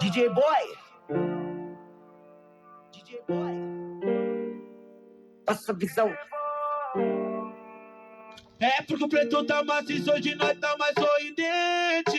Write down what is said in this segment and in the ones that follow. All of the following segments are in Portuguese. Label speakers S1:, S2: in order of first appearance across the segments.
S1: DJ Boy, DJ Boy, passa a visão.
S2: É porque o preto tá maciço, hoje nós tá mais sorridente.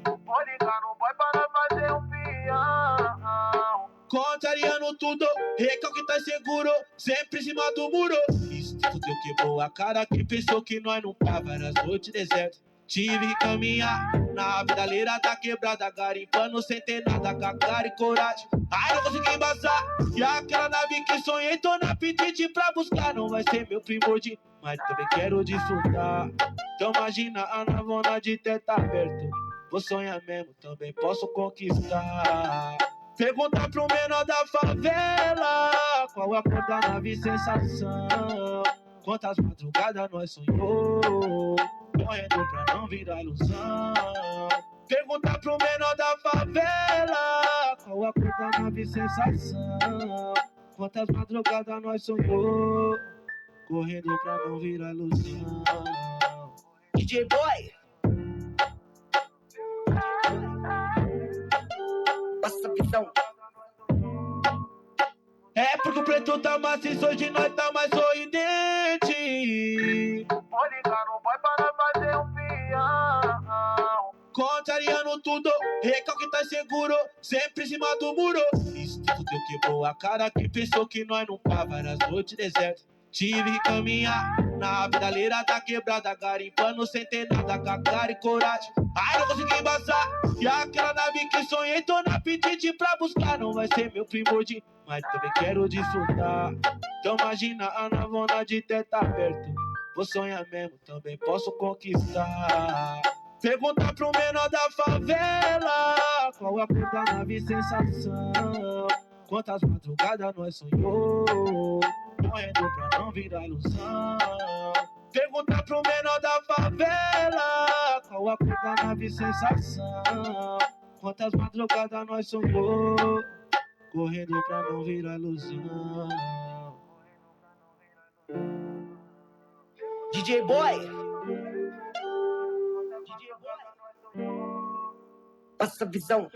S3: Vou ligar no boy para fazer um peão.
S2: Contrariando tudo, recalque tá seguro, sempre em cima do muro. Isso fudeu, quebrou a cara, quem pensou que nós não tava, várias noites desertas. Tive que caminhar na pedaleira da quebrada, garimpando sem ter nada, com a cara e coragem. Ai, não consegui embaçar, e aquela nave que sonhei, tô na apetite pra buscar. Não vai ser meu primordial, mas também quero desfrutar. Então imagina a navona de teto aberto. Vou sonhar mesmo, também posso conquistar. Pergunta pro menor da favela qual a cor da nave sensação. Quantas madrugadas nós sonhou, correndo pra não virar ilusão. Pergunta pro menor da favela qual a cor da nave sensação. Quantas madrugadas nós sonhou, correndo pra não virar ilusão.
S1: DJ Boy, passa a visão.
S2: É porque o preto tá maciço, hoje nós tá mais sorridente.
S3: Vou ligar no boy para fazer um peão.
S2: Contrariando tudo, recalque tá seguro, sempre em cima do muro. Isso fudeu, quebrou a cara, quem pensou que nós não tava, várias noites desertas. Tive que caminhar na pedaleira da quebrada, garimpando sem ter nada, com a cara e coragem. Ai, não consegui embaçar, e aquela nave que sonhei, tô na apetite pra buscar. Não vai ser meu primordial, mas também quero desfrutar. Então imagina a navona de teto aberto. Vou sonhar mesmo, também posso conquistar. Pergunta pro menor da favela qual a cor da nave sensação. Quantas madrugadas nós sonhou, correndo pra não virar ilusão. Pergunta pro menor da favela qual a cor da nave sensação. Quantas madrugadas nós sonhou, correndo pra não virar ilusão.
S1: DJ Boy, DJ Boy, passa a visão.